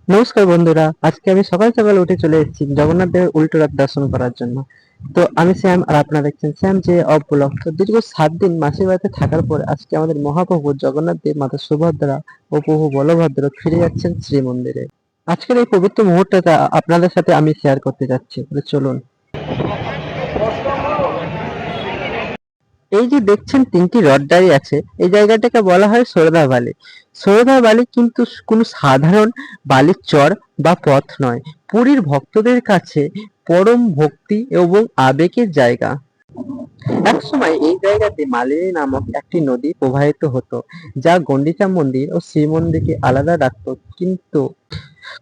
নমস্কার বন্ধুরা, আজকে আমি সকাল সকাল উঠে চলে এসেছি জগন্নাথ দেবের উল্টো রথ দর্শন করার জন্য। তো আমি শ্যাম আর আপনারা দেখছেন শ্যাম যে অফ ব্লগ। তো দীর্ঘ 7 দিন মাসির বাড়িতে থাকার পর আজকে আমাদের মহাপ্রভু জগন্নাথ দেব, মাতা সুভদ্রা ও প্রভু বলভদ্র ফিরে যাচ্ছেন শ্রীমন্দিরে। আজকের এই পবিত্র মুহূর্তটা আপনাদের সাথে আমি শেয়ার করতে যাচ্ছি, চলুন। এই যে দেখছেন 3টি রথ দাঁড়িয়ে আছে, এই জায়গাটাকে বলা হয় সরদা বালি। সরদা বালি কিন্তু কোনো সাধারণ বালির চর বা পথ নয়, পুরীর ভক্তদের কাছে পরম ভক্তি এবং আবেগের জায়গা। একসময় এই জায়গাতে মালিনী নামক একটি নদী প্রবাহিত হতো, যা গন্ডিচা মন্দির ও শ্রীমন্দিরকে আলাদা রাখত। কিন্তু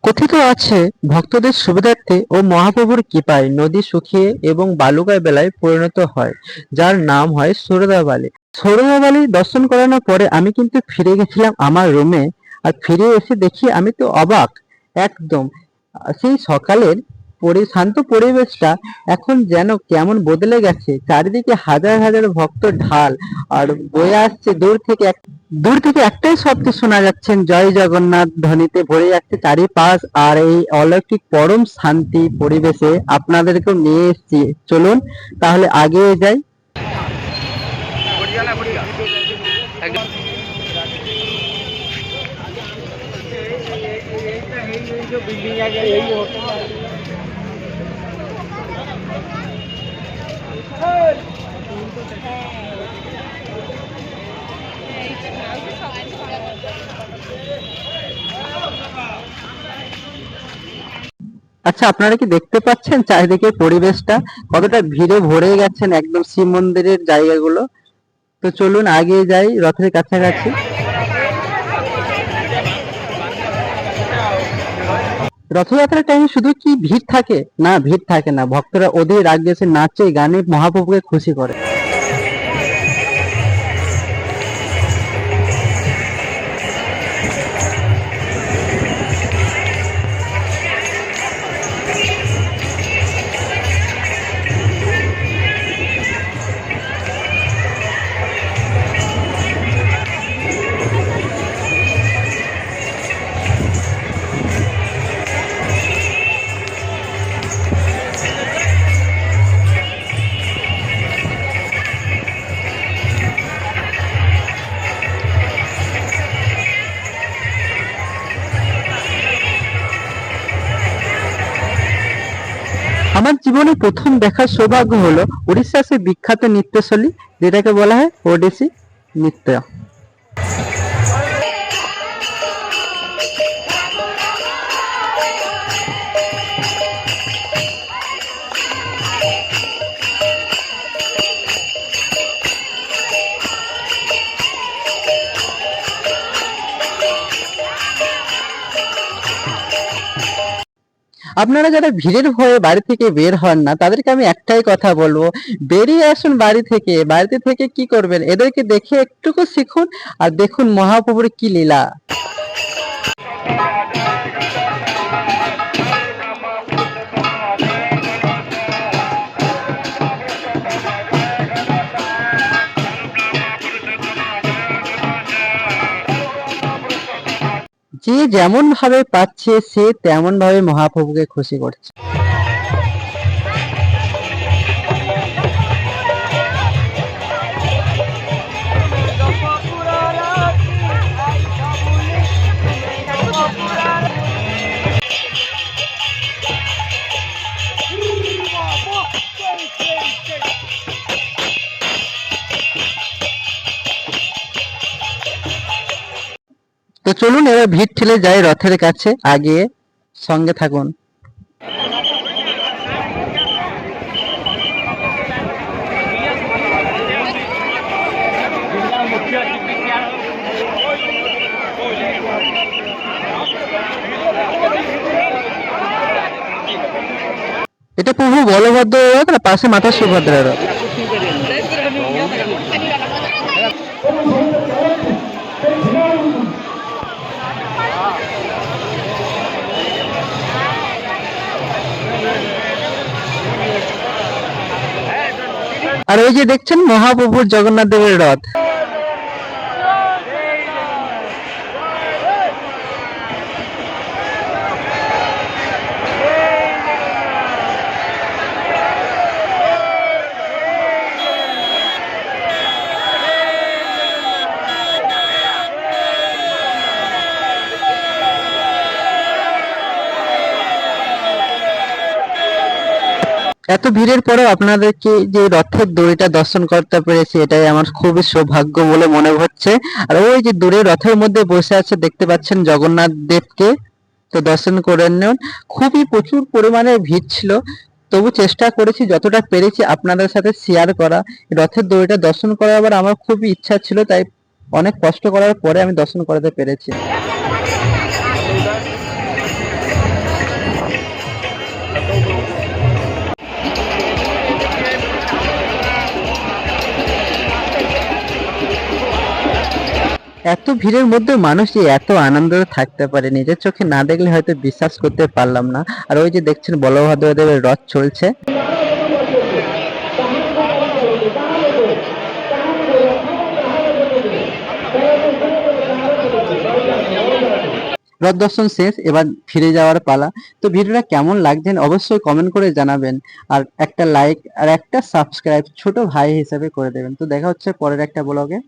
কথিত আছে ভক্তদের সুবিধার্থে ও মহাপ্রভুর কৃপায় নদী শুকিয়ে এবং বালুকায় বেলায় পরিণত হয়, যার নাম হয় সরদাবালি। সরদাবালি দর্শন করানোর পরে আমি কিন্তু ফিরে গেছিলাম আমার রুমে। আর ফিরে এসে দেখি আমি তো অবাক একদম। সেই সকালের শান্ত পরিবেশটা এখন যেন কেমন বদলে গেছে। চারিদিকে হাজার হাজার ভক্ত ঢাল আর বয়ে আসছে দূর থেকে একটাই শব্দ শোনা যাচ্ছে, জয় জগন্নাথ ধ্বনিতে ভরে যাচ্ছে চারিপাশ। আর এই অলৌকিক পরম শান্তি পরিবেশে আপনাদেরকেও নিয়ে এসেছি, চলুন তাহলে আগিয়ে যাই। আচ্ছা, আপনারা কি দেখতে পাচ্ছেন চারিদিকের পরিবেশটা কতটা ভিড়ে ভরে গেছেন একদম শিব মন্দিরের জায়গাগুলো। তো চলুন আগিয়ে যাই রথের কাছাকাছি। রথযাত্রার টাইমে শুধু কি ভিড় থাকে? না, ভিড় থাকে না, ভক্তরা অধীর আগ্রহে নাচে গানে মহাপ্রভুকে খুশি করে। আমার জীবনে প্রথম দেখার সৌভাগ্য হলো উড়িষ্যার সেই বিখ্যাত নৃত্যশৈলী, যেটাকে বলা হয় ওডিসি নৃত্য। আপনারা যারা ভিড়ের ভয়ে বাড়ি থেকে বের হন না, তাদেরকে আমি একটাই কথা বলবো, বেরিয়ে আসুন বাড়ি থেকে। বাড়িতে থেকে কি করবেন? এদেরকে দেখে একটুকু শিখুন আর দেখুন মহাপ্রভুর কি লীলা। যে যেমন ভাবে পাচ্ছে সে তেমন ভাবে মহাপ্রভুকে খুশি করছে। তো চলুন এবার ভিড় ঠেলে যাই রথের কাছে, আগিয়ে সঙ্গে থাকুন। এটা প্রভু বলভদ্র রথ আর পাশে মাতা সুভদ্রার রথ। আর ওই যে দেখছেন মহাপ্রভুর জগন্নাথ দেবের রথ। এত ভিড়ের পরেও আপনাদেরকে যে রথের দড়িটা দর্শন করতে পেরেছি, এটাই আমার খুবই সৌভাগ্য বলে মনে হচ্ছে। আর ওই যে দূরে রথের মধ্যে বসে আছে দেখতে পাচ্ছেন জগন্নাথ দেবকে, তো দর্শন করে নিন। খুবই প্রচুর পরিমাণে ভিড় ছিল, তবু চেষ্টা করেছি যতটা পেরেছি আপনাদের সাথে শেয়ার করা। রথের দড়িটা দর্শন করার আবার আমার খুবই ইচ্ছা ছিল, তাই অনেক কষ্ট করার পরে আমি দর্শন করাতে পেরেছি। এত ভিড়ের মধ্যে মানুষ যে এত আনন্দ থাকতে পারে নিজের চোখে না দেখলে হয়তো বিশ্বাস করতে পারলাম না। আর ওই যে দেখছেন বলভদ্রদেবের রথ চলছে। রথ দর্শন শেষ, এবার ফিরে যাওয়ার পালা। তো ভিডিওটা কেমন লাগছেন অবশ্যই কমেন্ট করে জানাবেন, আর একটা লাইক আর একটা সাবস্ক্রাইব ছোট ভাই হিসেবে করে দেবেন। তো দেখা হচ্ছে পরের একটা ব্লগে।